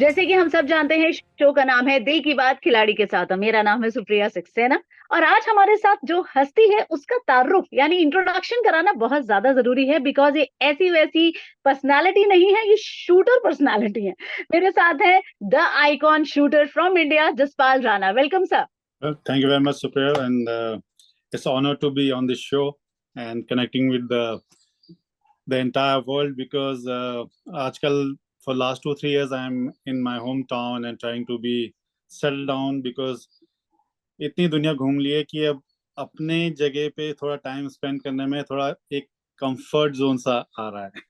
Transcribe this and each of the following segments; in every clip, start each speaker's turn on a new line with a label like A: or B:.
A: जैसे कि हम सब जानते हैं, शो का नाम है दिल की बात खिलाड़ी के साथ। मेरा नाम है सुप्रिया सक्सेना और आज हमारे साथ जो हस्ती है उसका तारुफ यानी इंट्रोडक्शन कराना बहुत ज्यादा जरूरी है, बिकॉज ये ऐसी वैसी पर्सनालिटी नहीं है, ये शूटर पर्सनालिटी है। मेरे साथ है the icon shooter from India, Jaspal Rana. Welcome sir.
B: Well, thank you very much, Supriya, and it's an honor to be on this show and connecting with the entire world because आजकल for last 2 3 years I'm in my hometown and trying to be settled down because इतनी दुनिया घूम ली है कि अब अपने जगह पे थोड़ा टाइम स्पेंड करने में थोड़ा एक कंफर्ट जोन सा आ रहा है।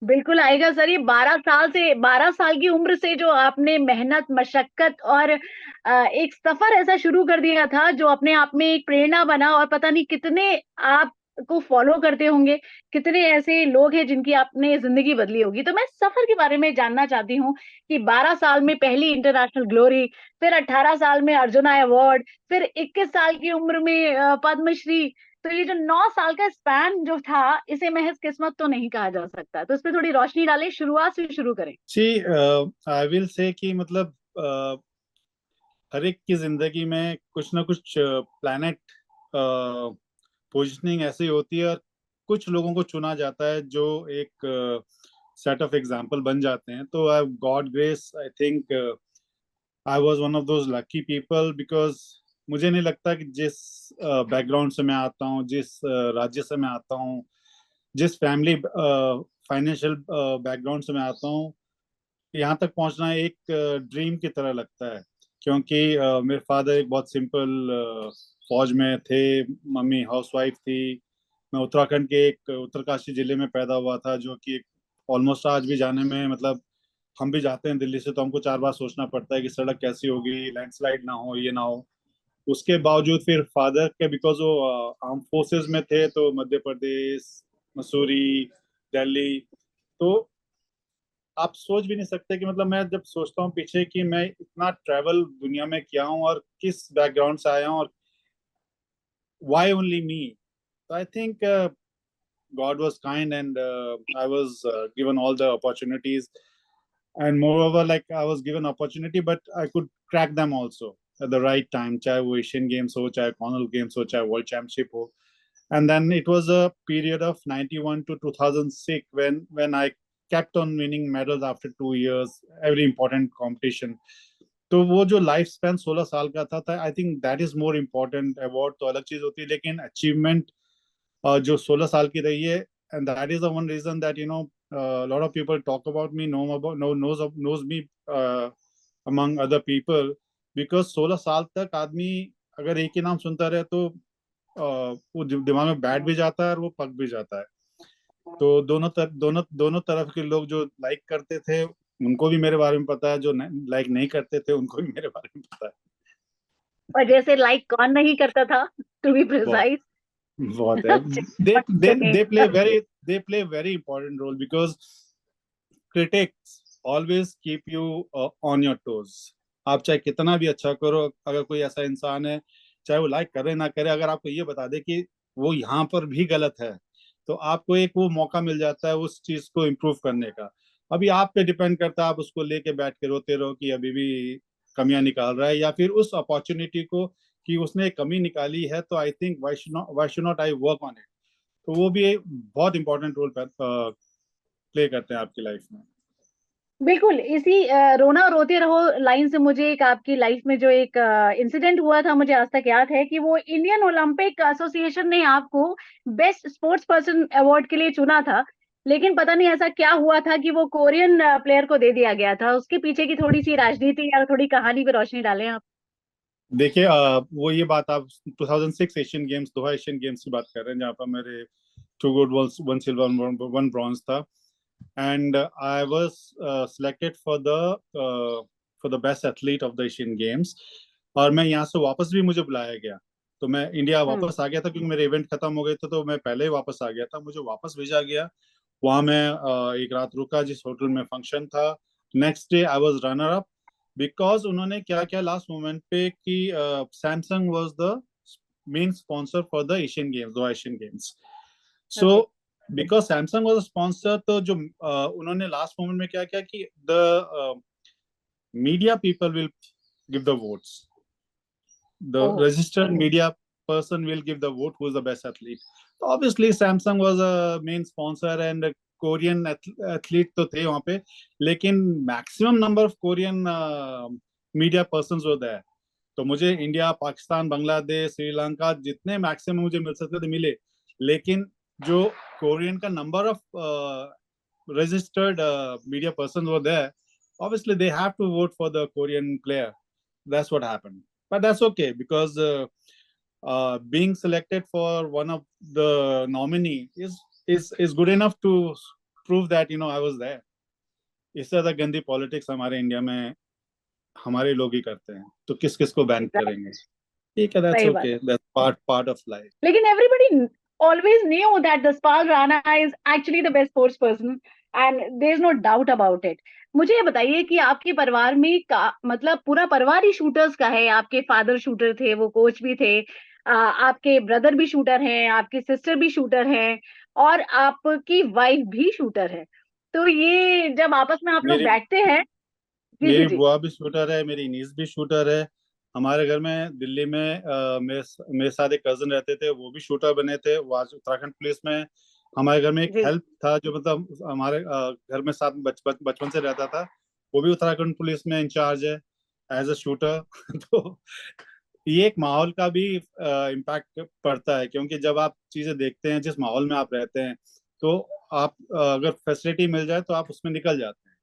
A: बिल्कुल आएगा सर। ये 12 साल की उम्र से जो आपने मेहनत मशक्कत और एक सफर ऐसा शुरू कर दिया था जो अपने आप में एक प्रेरणा बना, और पता नहीं कितने आपको फॉलो करते होंगे, कितने ऐसे लोग हैं जिनकी आपने जिंदगी बदली होगी। तो मैं सफर के बारे में जानना चाहती हूँ कि 12 साल में पहली इंटरनेशनल ग्लोरी, फिर 18 साल में अर्जुना अवार्ड, फिर 21 साल की उम्र में पद्मश्री। तो ये जो 9 साल का स्पैन जो था, इसे महज किस्मत तो नहीं कहा जा सकता। तो इस पे थोड़ी रोशनी डालें, शुरुआत से शुरू करें।
B: सी आई विल से कि मतलब हर एक की जिंदगी में कुछ ना कुछ प्लैनेट पोजीशनिंग ऐसी होती है और कुछ लोगों को चुना जाता है जो एक सेट ऑफ एग्जाम्पल बन जाते हैं। तो I God grace I think I was one of those lucky people because मुझे नहीं लगता कि जिस बैकग्राउंड से मैं आता हूँ, जिस राज्य से मैं आता हूँ, जिस फैमिली फाइनेंशियल बैकग्राउंड से मैं आता हूँ, यहाँ तक पहुंचना एक ड्रीम की तरह लगता है। क्योंकि मेरे फादर एक बहुत सिंपल फौज में थे, मम्मी हाउसवाइफ थी। मैं उत्तराखंड के एक उत्तरकाशी जिले में पैदा हुआ था, जो कि ऑलमोस्ट आज भी जाने में मतलब हम भी जाते हैं दिल्ली से तो हमको 4 बार सोचना पड़ता है कि सड़क कैसी होगी, लैंडस्लाइड ना हो, ये ना हो। उसके बावजूद फिर फादर के बिकॉज वो आर्म फोर्सेस में थे तो मध्य प्रदेश, मसूरी, दिल्ली। तो आप सोच भी नहीं सकते कि मतलब मैं जब सोचता हूँ पीछे कि मैं इतना ट्रैवल दुनिया में किया हूँ और किस बैकग्राउंड से आया हूँ और व्हाई ओनली मी। तो I think God was kind and I was given all the opportunities, and moreover like I was given opportunity but I could crack them also at the right time, चाहे वो Asian games हो, चाहे Commonwealth games हो, चाहे world championship हो। And then it was a period of 91 to 2006 when I kept on winning medals after 2 years, every important competition. तो वो जो लाइफ स्पैन 16 साल का था I think that is more important. Award तो अलग चीज होती है लेकिन अचीवमेंट जो 16 साल की रही है, and that is the one reason that you know lot of people talk about me, knows me among other people, because 16 साल तक आदमी अगर एक ही नाम सुनता रहे तो वो दिमाग में बैठ भी जाता है और वो पक भी जाता है। तो दोनों तरफ के लोग जो लाइक करते थे उनको भी मेरे बारे में पता है, जो लाइक नहीं करते थे उनको भी मेरे बारे में पता है।
A: और जैसे लाइक कौन नहीं करता था, टू बी
B: बहुत
A: प्रिसाइज।
B: बहुत है। They play very important role because critics always keep you on your toes। आप चाहे कितना भी अच्छा करो, अगर कोई ऐसा इंसान है चाहे वो लाइक करे ना करे, अगर आपको ये बता दे कि वो यहाँ पर भी गलत है तो आपको एक वो मौका मिल जाता है उस चीज को इम्प्रूव करने का। अभी आप पे डिपेंड करता है, आप उसको लेके बैठ के रोते रहो कि अभी भी कमियां निकाल रहा है, या फिर उस अपॉर्चुनिटी को कि उसने कमी निकाली है तो I think why should not I work on it. तो वो भी एक बहुत इंपॉर्टेंट रोल प्ले करते हैं आपकी लाइफ में।
A: बिल्कुल इसी रोना रोते रहो लाइन से मुझे एक आपकी लाइफ में जो एक इंसिडेंट हुआ था मुझे आज तक याद है कि वो इंडियन ओलंपिक एसोसिएशन ने आपको बेस्ट स्पोर्ट्स पर्सन अवार्ड के लिए चुना था। लेकिन पता नहीं ऐसा क्या हुआ था कि वो कोरियन प्लेयर को दे दिया गया था। उसके पीछे की थोड़ी सी राजनीति या थोड़ी कहानी पे रोशनी डालें आप।
B: देखिए वो ये बात आप 2006 एशियन गेम्स, दोहा एशियन गेम्स की बात कर रहे हैं जहाँ पर मेरे 2 गोल्ड, 1 सिल्वर, 1 ब्रॉन्ज था। And I was selected for the best athlete of the Asian games. और मैं यहाँ से वापस भी मुझे बुलाया गया, तो मैं इंडिया
A: हम्म।
B: वापस आ गया था क्योंकि मेरे इवेंट खत्म हो गए थे, तो मैं पहले ही वापस आ गया था, मुझे वापस भेजा गया। वहां मैं एक रात रुका जिस होटल में फंक्शन था। Next day I was runner up because उन्होंने क्या किया लास्ट मोमेंट पे कि Samsung was the main sponsor for the Asian games, दो Asian games. So
A: okay.
B: Because Samsung was sponsor, तो जो उन्होंने लास्ट मोमेंट में क्या किया कि the media people will give the votes, the
A: oh.
B: registered media person will give the vote who is the best athlete. So obviously Samsung was a main sponsor and Korean athlete तो थे वहां पे, लेकिन maximum number of Korean media person were there. तो मुझे India, Pakistan, Bangladesh, Sri Lanka जितने maximum मुझे मिल सकते थे मिले, लेकिन जो कोरियन का number of registered media persons were there, obviously they have to vote for the Korean player. That's what happened. But that's okay because being selected for one of the nominee is good enough to prove that I was there. इससे ज्यादा गंदी politics हमारे India में हमारे लोग ही करते हैं, तो किस किस को बैन करेंगे? ठीक है, दैट्स
A: सही बात।
B: Okay, that's part of life.
A: लेकिन everybody always knew that Daspal Rana is actually the best sports person and there is no doubt about it. मुझे ये बताइए कि आपके परिवार में मतलब पूरा परिवार ही शूटर्स का है? आपके फादर शूटर थे, वो कोच भी थे, आपके ब्रदर भी शूटर हैं, आपकी सिस्टर भी शूटर हैं, और आपकी वाइफ भी शूटर है। तो ये जब आपस में आप लोग
B: मेरी
A: बैठते हैं। जी जी
B: मेरी
A: जी।
B: बुआ भी शूटर है, मेरी नीस भी शूटर है। हमारे घर में दिल्ली में मेरे साथ एक कजन रहते थे, वो भी शूटर बने थे, वो आज उत्तराखंड पुलिस में। हमारे घर में एक
A: जी।
B: हेल्प था जो मतलब हमारे घर में साथ बचपन से रहता था, वो भी उत्तराखंड पुलिस में इंचार्ज है एज अ शूटर। तो ये एक माहौल का भी इम्पैक्ट पड़ता है, क्योंकि जब आप चीजें देखते हैं, जिस माहौल में आप रहते हैं, तो आप अगर फैसिलिटी मिल जाए तो आप उसमें निकल जाते हैं।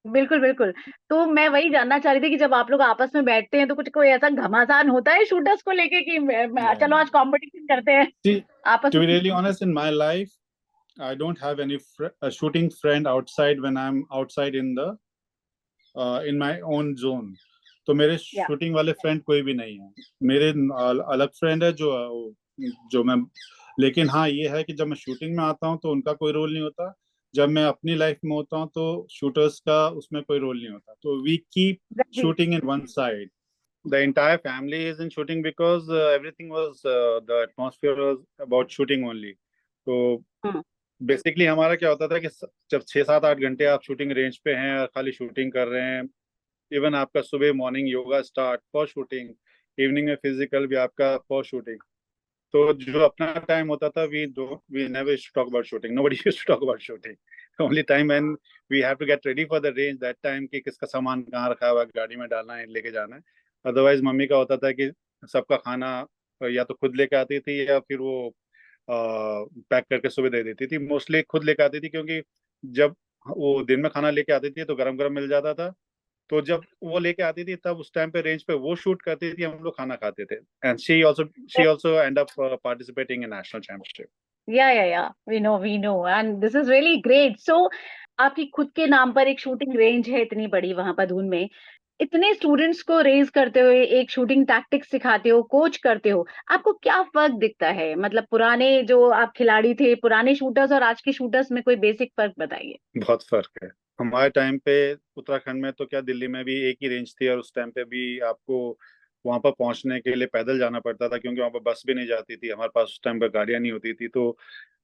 A: बिल्कुल बिल्कुल। तो मैं वही जानना चाह रही थी कि जब आप लोग आपस में बैठते हैं तो कुछ कोई ऐसा घमासान होता है शूटर्स को लेके कि चलो आज कंपटीशन करते हैं
B: See,
A: आपस
B: to
A: में?
B: be really honest, in my life, I don't have any shooting friend outside when I'm outside in my own zone. तो मेरे
A: या
B: शूटिंग वाले फ्रेंड कोई भी नहीं है। मेरे अलग फ्रेंड है जो जो मैं, लेकिन हाँ ये है कि जब मैं शूटिंग में आता हूँ तो उनका कोई रोल नहीं होता। जब मैं अपनी लाइफ में होता हूँ तो शूटर्स का उसमें कोई रोल नहीं होता। तो वी कीप
A: जी।
B: Shooting in one side. The entire family is in shooting because everything was the atmosphere was about shooting only. तो
A: हम्म।
B: बेसिकली हमारा क्या होता था कि जब 6 7 8 घंटे आप शूटिंग रेंज पे हैं और खाली शूटिंग कर रहे हैं, इवन आपका सुबह morning yoga start for shooting, evening में फिजिकल भी आपका फॉर शूटिंग। तो जो अपना टाइम होता था, we never used to talk about shooting, nobody used to talk about shooting. Only time when we have to get ready for the range, that time कि किसका सामान कहाँ रखा हुआ है, गाड़ी में डालना है, लेके जाना है। अदरवाइज मम्मी का होता था कि सबका खाना या तो खुद लेके आती थी या फिर वो पैक करके सुबह दे देती थी। मोस्टली खुद लेके आती थी, क्योंकि जब वो दिन में खाना लेके आती थी तो गरम गरम मिल जाता था। तो जब वो लेके आती थी तब उस टाइम पे रेंज पे वो शूट करती थी, हम लोग खाना खाते थे। And she also end up participating in national championship.
A: Yeah we know and this is really great. So आपकी खुद के नाम पर एक शूटिंग रेंज है इतनी बड़ी वहां पदून में, इतने स्टूडेंट्स को रेज करते हुए एक शूटिंग टैक्टिक्स सिखाते हो, कोच करते हो, आपको क्या फर्क दिखता है? मतलब पुराने जो आप खिलाड़ी थे, पुराने शूटर्स और आज के शूटर्स में कोई बेसिक फर्क बताइए।
B: बहुत फर्क है। हमारे टाइम पे उत्तराखंड में तो क्या, दिल्ली में भी एक ही रेंज थी, और उस टाइम पे भी आपको वहां पर पहुंचने के लिए पैदल जाना पड़ता था, क्योंकि वहां पर बस भी नहीं जाती थी। हमारे पास उस टाइम पर गाड़ियां नहीं होती थी। तो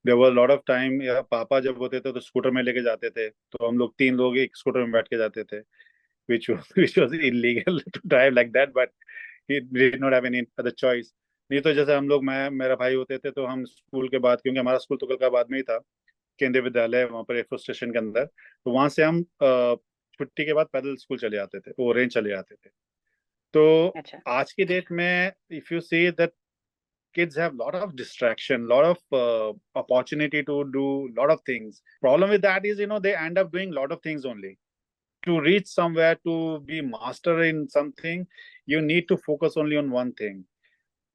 B: there was lot of time, या पापा जब होते थे तो स्कूटर में लेके जाते थे, तो हम लोग 3 लोग एक स्कूटर में बैठ के जाते थे, which was illegal to drive like that, but he did not have any other choice. नहीं तो जैसे हम लोग, मैं मेरा भाई होते थे, तो हम स्कूल के बाद, क्योंकि हमारा स्कूल तुगलकाबाद में ही था, केंद्रीय विद्यालय वहाँ पर एयरफोर्स स्टेशन के अंदर, तो वहां से हम छुट्टी के बाद पैदल स्कूल चले जाते थे, वो रेंज चले जाते थे। तो
A: अच्छा।
B: आज की डेट में if you see that kids have lot of distraction, lot of opportunity to do lot of things. Problem with that is, they end up doing lot of things only. To reach somewhere, to be master in something, you need to focus only on one thing.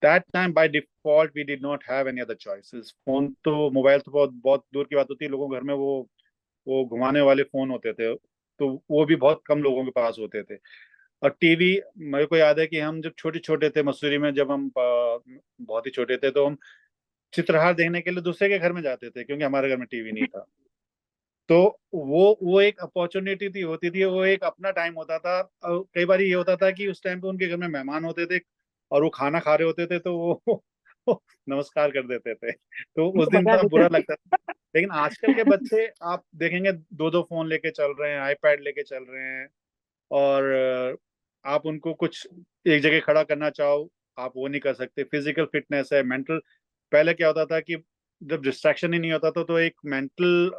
B: That time by default we did not have any other choices. Phone तो, mobile तो बहुत बहुत दूर की बात होती है, लोगों के घर में वो घुमाने वाले फोन होते थे, तो वो भी बहुत कम लोगों के पास होते थे। और टीवी, मेरे को याद है कि हम जब छोटे छोटे थे मसूरी में, जब हम बहुत ही छोटे थे, तो हम चित्रहार देखने के लिए दूसरे के घर में जाते थे, क्योंकि हमारे घर में टीवी नहीं था। तो वो एक अपॉर्चुनिटी थी, होती थी, वो एक अपना टाइम होता था। और कई बार ये होता था कि उस टाइम पे उनके घर में मेहमान होते थे और वो खाना खा रहे होते थे, तो वो को नमस्कार कर देते थे, तो उस
A: वो
B: दिन
A: बता
B: इतना
A: देते
B: बुरा
A: थे।
B: लगता था। लेकिन आजकल के बच्चे आप देखेंगे दो दो फोन लेके चल रहे हैं, आईपैड लेके चल रहे हैं, और आप उनको कुछ एक जगह खड़ा करना चाहो, आप वो नहीं कर सकते। फिजिकल फिटनेस है, मेंटल, पहले क्या होता था कि जब डिस्ट्रैक्शन ही नहीं होता था तो एक मेंटल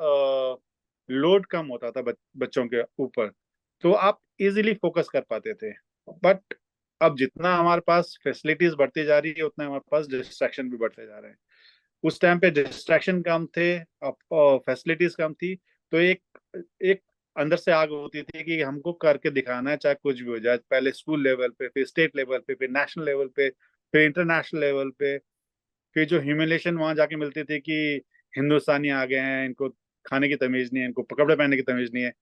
B: लोड कम होता था बच्चों के ऊपर, तो आप इजीली फोकस कर पाते थे। बट अब जितना हमारे पास फैसिलिटीज बढ़ती जा रही है उतना हमारे पास डिस्ट्रैक्शन भी बढ़ते जा रहे हैं। उस टाइम पे डिस्ट्रैक्शन कम थे, अब फैसिलिटीज कम थी, तो एक एक अंदर से आग होती थी कि हमको करके दिखाना है, चाहे कुछ भी हो जाए। पहले स्कूल लेवल पे, फिर स्टेट लेवल पे, फिर नेशनल लेवल पे, फिर इंटरनेशनल लेवल पे। फिर जो ह्यूमिलेशन वहां जाके मिलती थी कि हिंदुस्तानी आ गए हैं, इनको खाने की तमीज नहीं है, इनको कपड़े पहनने की तमीज नहीं है।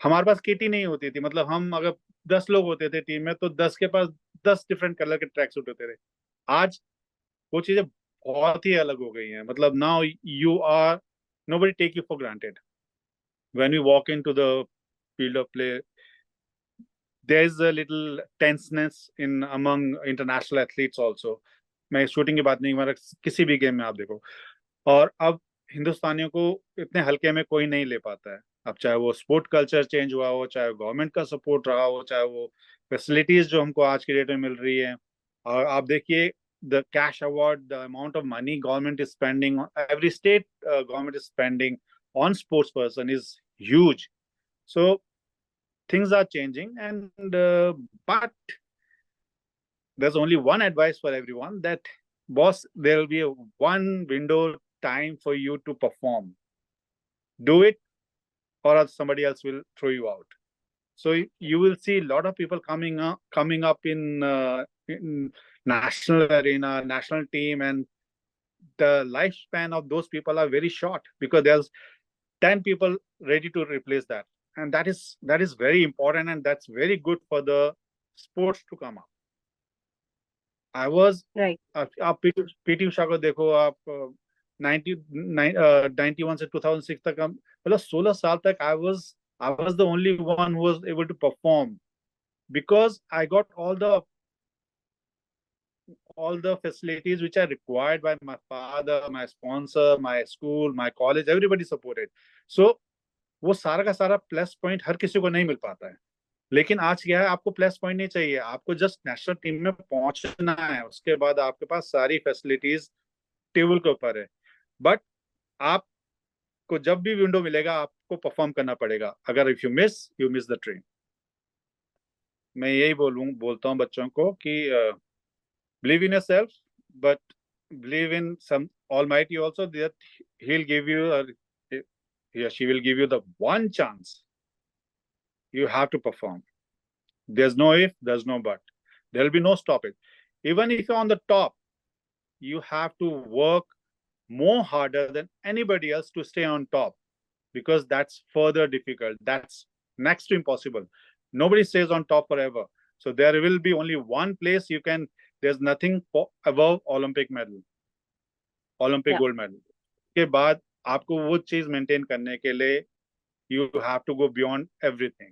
B: हमारे पास किट ही नहीं होती थी, मतलब हम अगर 10 लोग होते थे टीम में तो 10 के पास 10 डिफरेंट कलर के ट्रैक सूट होते थे। आज वो चीजें बहुत ही अलग हो गई हैं, मतलब now you are, nobody take you for granted when you walk into the field of play. There is a little tenseness in among international athletes also. मैं शूटिंग की बात नहीं, हमारा किसी भी गेम में आप देखो। और अब हिंदुस्तानियों को इतने हल्के में कोई नहीं ले पाता है। अब चाहे वो स्पोर्ट कल्चर चेंज हुआ हो, चाहे गवर्नमेंट का सपोर्ट रहा हो, चाहे वो फैसिलिटीज जो हमको आज की डेट में मिल रही है। और आप देखिए the cash award, the amount of money government is spending, every state government is spending on sports person is huge. So things are changing, and but there's only one advice for everyone, that boss, there will be a one window time for you to perform. Do it, or else somebody else will throw you out. So you will see a lot of people coming up in national arena, national team, and the lifespan of those people are very short because there's 10 people ready to replace that, and that is very important, and that's very good for the sports to come up. I was
A: right.
B: आप PT Usha को देखो आप, 91 से 2006 तक हम, मतलब 16 साल तक I was the only one who was able to perform because I got all the facilities which are required by my father, my sponsor, my school, my college, everybody supported. So वो सारा का सारा plus point हर किसी को नहीं मिल पाता है। लेकिन आज क्या है, आपको प्लस पॉइंट नहीं चाहिए, आपको जस्ट नेशनल टीम में पहुंचना है, उसके बाद आपके पास सारी फैसिलिटीज टेबल के ऊपर है। बट आपको जब भी विंडो मिलेगा आपको परफॉर्म करना पड़ेगा, अगर if you miss the train. मैं यही बोलता हूँ बच्चों को कि believe in yourself, but believe in some almighty also, that he will give you, he or she will give you the one chance. You have to perform. There's no if, there's no but. There'll be no stoppage. Even if you're on the top, you have to work more harder than anybody else to stay on top, because that's further difficult. That's next to impossible. Nobody stays on top forever. So there will be only one place you can, there's nothing above Olympic medal, Olympic
A: या
B: gold medal. के बाद आपको वो चीज maintain करने के लिए you have to go beyond everything.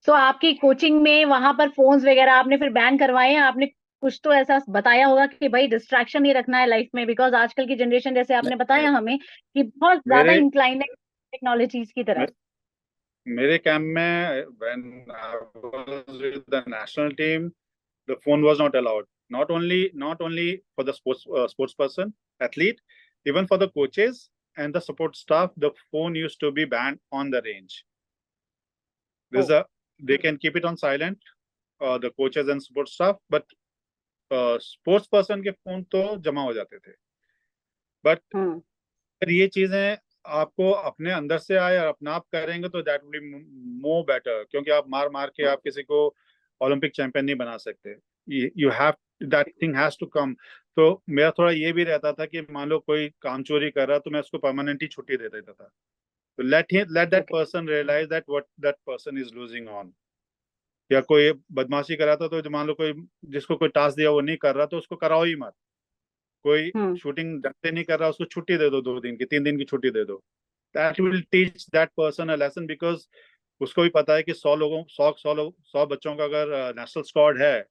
A: तो आपकी कोचिंग में वहां पर फोन्स वगैरह आपने फिर बैन करवाए हैं? आपने कुछ तो ऐसा बताया होगा कि भाई डिस्ट्रैक्शन नहीं रखना है लाइफ में, बिकॉज आजकल की जनरेशन जैसे आपने बताया हमें कि बहुत ज्यादा
B: मेरे
A: इंक्लाइन है टेक्नोलॉजीज की तरफ।
B: मेरे कैंप में when I was with the national team, the phone was not allowed. Not only for the sports person, athlete, even for the coaches and the support staff, the phone used to be banned on the range.
A: Oh.
B: There's a They can keep it on silent, the coaches and support staff, but sports person के phone तो जमा हो जाते थे। But
A: हम्म।
B: अगर ये चीजें आपको अपने अंदर से आए और अपना आप करेंगे तो that will be more better, क्योंकि आप मार मार के आप किसी को ओलंपिक चैंपियन नहीं बना सकते। You have, that thing has to come. तो मेरा थोड़ा ये भी रहता था कि मान लो कोई काम चोरी कर रहा तो मैं उसको परमानेंटली छुट्टी दे देता था। तो let that
A: okay.
B: Person realise that what that person is losing on. या कोई बदमाशी कर रहा था तो जो मान लो कोई जिसको कोई टास्क दिया वो नहीं कर रहा तो उसको कराओ ही मत। कोई
A: हम्म।
B: शूटिंग ढंग से नहीं कर रहा उसको छुट्टी दे दो, 2 दिन की, 3 दिन की छुट्टी दे दो। That will teach that person a lesson, because उसको भी पता है कि 100 लोगों 100 बच्चों का अगर नेशनल स्क्वाड है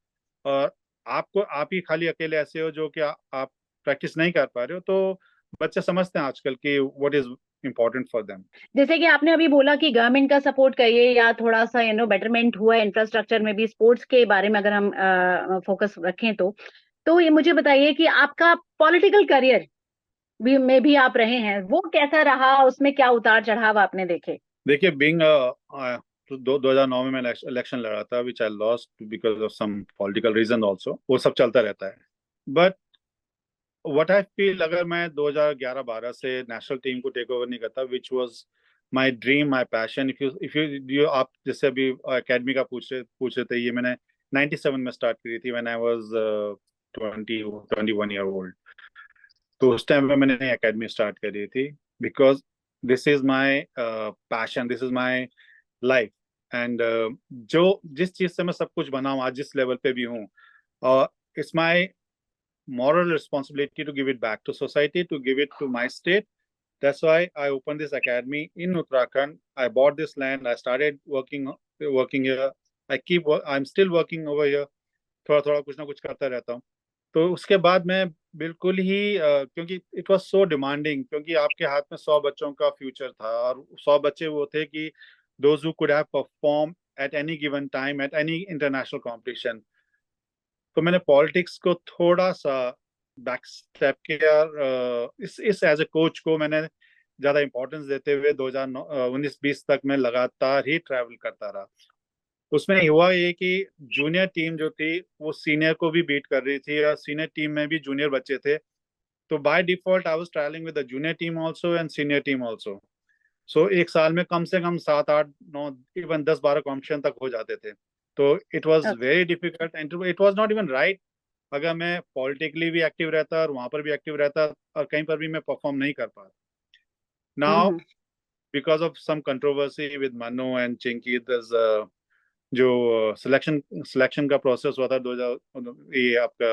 B: और आप ही खाली अकेले ऐसे हो जो कि आप प्रैक्टिस नहीं कर पा रहे हो, तो बच्चे समझते हैं आजकल कि what is important for them.
A: जैसे कि आपने अभी बोला कि गवर्नमेंट का सपोर्ट करिए या थोड़ा सा बेटरमेंट हुआ है इंफ्रास्ट्रक्चर में भी, स्पोर्ट्स के बारे में अगर हम फोकस रखें तो ये मुझे बताइए कि आपका पॉलिटिकल करियर भी आप रहे हैं, वो कैसा रहा, उसमें क्या उतार चढ़ाव आपने देखे?
B: देखिए, बीइंग 2009 में मैं इलेक्शन लड़ा था, which I lost because of some political reason also, वो सब चलता रहता है। बट व्हाट आई फील, अगर मैं 2011-12 से नेशनल टीम को टेक ओवर नहीं करता, which was my dream, my passion, if you आप जैसे अभी एकेडमी का पूछ रहे थे, ये मैंने 97 में स्टार्ट करी थी, when I was 21 year old. तो उस टाइम पे मैंने एकेडमी स्टार्ट करी थी, because this is my passion, this is my life. And जो जिस चीज से मैं सब कुछ बना हूँ आज, जिस लेवल पे भी हूँ, it's my moral responsibility to give it back to society, to give it to my state. That's why I opened this academy in Uttarakhand. I bought this land. I started working here. I'm still working over here. थोड़ा थोड़ा कुछ ना कुछ करता रहता हूँ। तो उसके बाद मैं बिल्कुल ही क्योंकि इट वाज सो डिमांडिंग, क्योंकि आपके हाथ में 100 बच्चों का फ्यूचर था, और 100 बच्चे वो थे कि those who could have perform at any given time at any international competition. तो मैंने पॉलिटिक्स को थोड़ा सा बैक स्टेप किया, इस एज ए कोच को मैंने ज्यादा इंपॉर्टेंस देते हुए 2019-20 तक मैं लगातार ही ट्रैवल करता रहा। उसमें हुआ ये कि जूनियर टीम जो थी वो सीनियर को भी बीट कर रही थी, और सीनियर टीम में भी जूनियर बच्चे थे। तो by default I was travelling with the junior team also and senior team also. So एक साल में कम से कम 7-8-9, इवन 10-12 कॉम्पिटिशन तक हो जाते थे। तो it was
A: Okay.
B: Very difficult and it was not even right, अगर मैं पॉलिटिकली भी एक्टिव रहता और वहां पर भी एक्टिव रहता और कहीं पर भी मैं परफॉर्म नहीं कर पा। Now
A: hmm.
B: Because of some controversy with Manu and Chinky, जो सिलेक्शन का प्रोसेस हुआ था 2000, ये आपका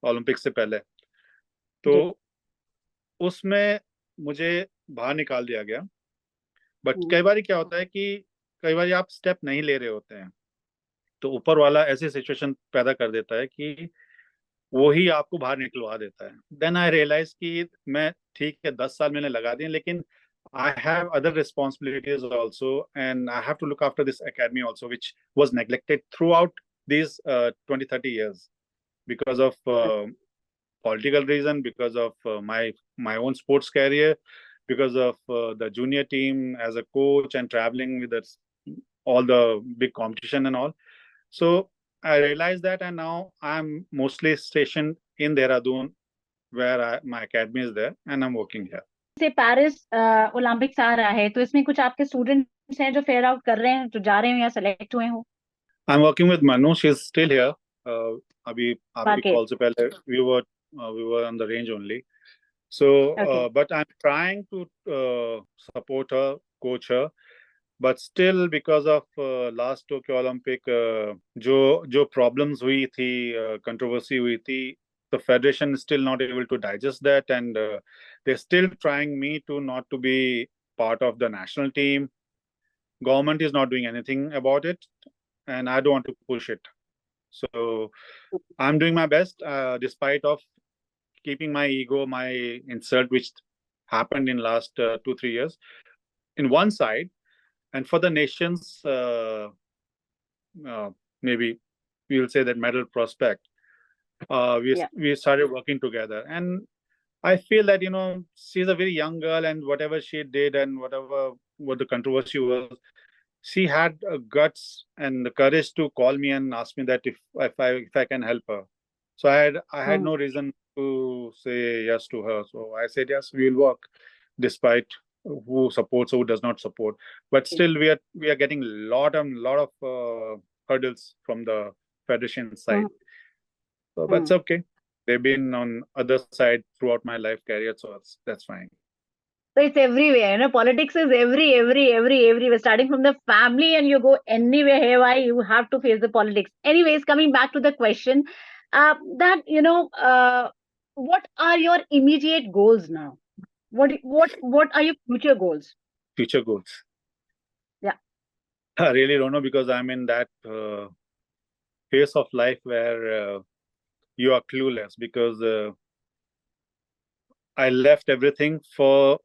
B: ओलंपिक से पहले, तो
A: जी।
B: उसमें मुझे बाहर निकाल दिया गया। बट
A: हम्म।
B: कई बार क्या होता है कि कई बार आप स्टेप नहीं ले रहे होते हैं, तो ऊपर वाला ऐसी सिचुएशन पैदा कर देता है कि वो ही आपको बाहर निकलवा देता है। देन आई रियलाइज कि मैं, ठीक है 10 साल मैंने लगा दिए, लेकिन I have other responsibilities also, and I have to look after this academy also, which was neglected throughout these 20-30 years because of political reason, because of my own sports career, because of the junior team as a coach and traveling with us, all the big competition and all. So I realized that, and now I'm mostly stationed in Dehradun, where my academy is there, and I'm working here.
A: से Paris Olympics आ रहा है, तो इसमें कुछ आपके students हैं जो fair out कर रहे हैं, जो जा रहे हो या सेलेक्ट हुए हो?
B: I'm working with Manu. She's still here. अभी आपकी
A: वाकई।
B: कॉल से पहले we were on the range only. So,
A: okay.
B: but I'm trying to support her, coach her, but still because of last Tokyo Olympic, जो problems हुई थी, controversy हुई थी, the federation is still not able to digest that, and they're still trying me to not to be part of the national team. Government is not doing anything about it, and I don't want to push it. So I'm doing my best, despite of keeping my ego, my insult, which happened in last 2-3 years, in one side, and for the nation's maybe we'll say that medal prospect,
A: या।
B: we started working together, and I feel that she's a very young girl, and whatever she did and what the controversy was, she had guts and the courage to call me and ask me that if I can help her. So I had
A: hmm.
B: no reason to say yes to her. So I said yes, we'll work, despite who supports or who does not support. But still, we are getting lot of hurdles from the federation side.
A: Hmm.
B: So that's
A: hmm.
B: okay. They've been on other side throughout my life career, so that's fine.
A: So it's everywhere, politics is everywhere, starting from the family, and you go anywhere here, why you have to face the politics. Anyways, coming back to the question, that, what are your immediate goals now? What are your future goals?
B: Future goals.
A: Yeah.
B: I really don't know, because I'm in that phase of life where you are clueless, because I left everything for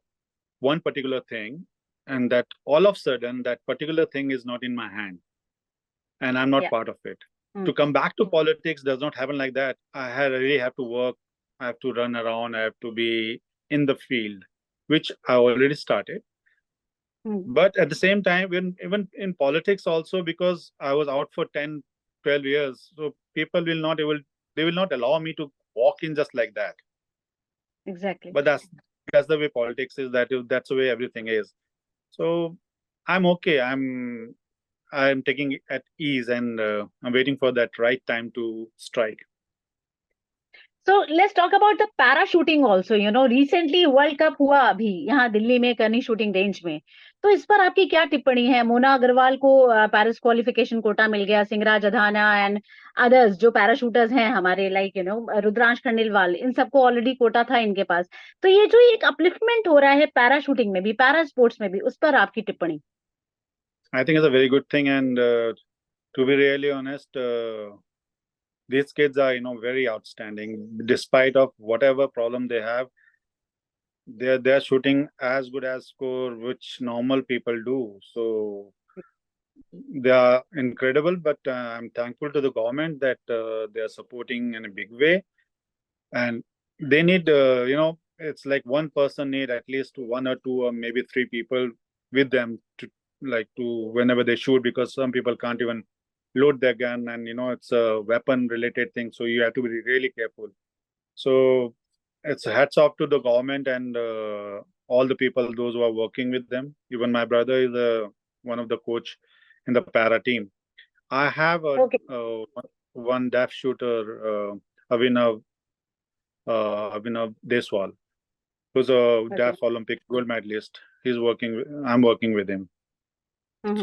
B: one particular thing, and that all of a sudden that particular thing is not in my hand, and I'm not
A: Yeah.
B: part of it. To
A: Mm.
B: come back to politics does not happen like that. Really have to work. I have to run around. I have to be in the field, which I already started.
A: Mm.
B: But at the same time, even in politics also, because I was out for 10, 12 years, so people will not able, they will not allow me to walk in just like that.
A: Exactly.
B: But that's the way politics is. That's the way everything is. So I'm okay. I'm taking it at ease, and I'm waiting for that right time to strike.
A: So let's talk about the parachuting also. Recently world cup हुआ अभी यहाँ दिल्ली में करनी shooting range में, तो इस पर आपकी क्या टिप्पणी है? मोना अग्रवाल को पेरिस क्वालिफिकेशन कोटा मिल गया, सिंगराज अधाना एंड अदर्स जो पैराशूटर्स हैं हमारे, लाइक रुद्रांश खंडेलवाल, इन सबको ऑलरेडी कोटा था इनके पास। तो ये जो एक अपलिफ्टमेंट हो रहा है पैराशूटिंग में भी, पैरा स्पोर्ट्स में भी, उस पर आपकी टिप्पणी?
B: I think it's a very good thing, and to be really honest, these kids are, very outstanding. Despite of whatever problem they have, they're shooting as good as score which normal people do. So they are incredible. But I'm thankful to the government that they are supporting in a big way, and they need, it's like one person need at least one or two or maybe three people with them to, like, to whenever they shoot, because some people can't even load their gun, and it's a weapon related thing, so you have to be really careful. So it's hats off to the government and all the people, those who are working with them. Even my brother is one of the coach in the para team. I have
A: Okay.
B: one deaf shooter, Abhinav Deswal, who's a
A: Okay.
B: deaf Olympic gold medalist. I'm working with him.
A: Mhm.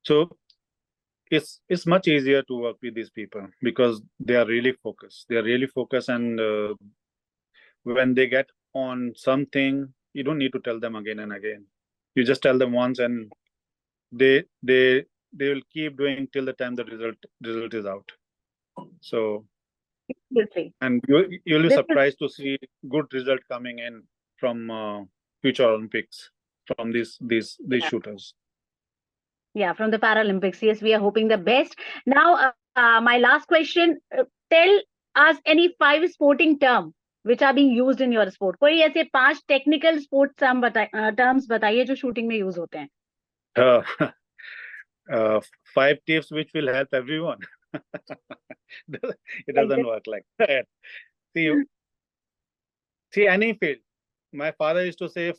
B: So it's much easier to work with these people because they are really focused. They are really focused, and when they get on something, you don't need to tell them again and again. You just tell them once, and they they they will keep doing till the time the result is out. So,
A: Absolutely.
B: and you'll be
A: This is,
B: surprised to see good result coming in from future Olympics from these
A: yeah.
B: shooters.
A: Yeah, from the Paralympics. Yes, we are hoping the best. Now, my last question, tell us any 5 sporting term which are being used in your sport. कोई ऐसे 5 technical sports terms बताइए जो shooting में use होते हैं.
B: Uh, 5 tips which will help everyone. It
A: Like
B: doesn't
A: this.
B: work like that. See, any field. My father used to say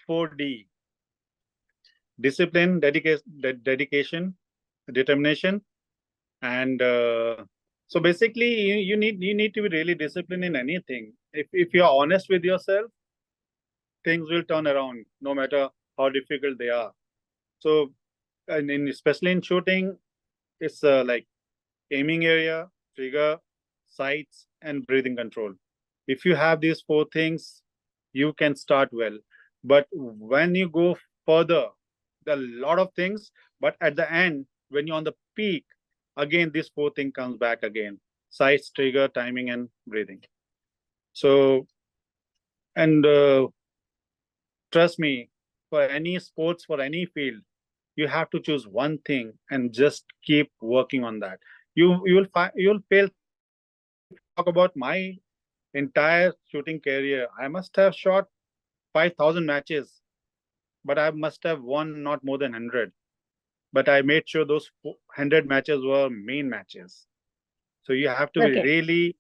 B: 4D: discipline, dedication, determination, and so basically you need to be really disciplined in anything. If you are honest with yourself, things will turn around no matter how difficult they are. So, and especially in shooting, it's like aiming area, trigger, sights, and breathing control. If you have these 4 things, you can start well. But when you go further, there are a lot of things. But at the end, when you're on the peak, again, this 4 thing comes back again: sights, trigger, timing, and breathing. So, and trust me, for any sports, for any field, you have to choose one thing and just keep working on that. You'll fail. Talk about my entire shooting career, I must have shot 5,000 matches, but I must have won not more than 100. But I made sure those 100 matches were main matches. So you have to be
A: Okay.
B: really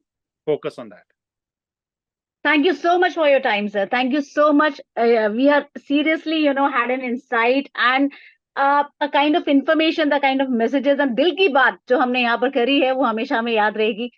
B: focused on that.
A: Thank you so much for your time, sir. Thank you so much. We are seriously, had an insight and a kind of information, the kind of messages and दिल की बात जो हमने यहाँ पर करी है वो हमेशा हमें याद रहेगी.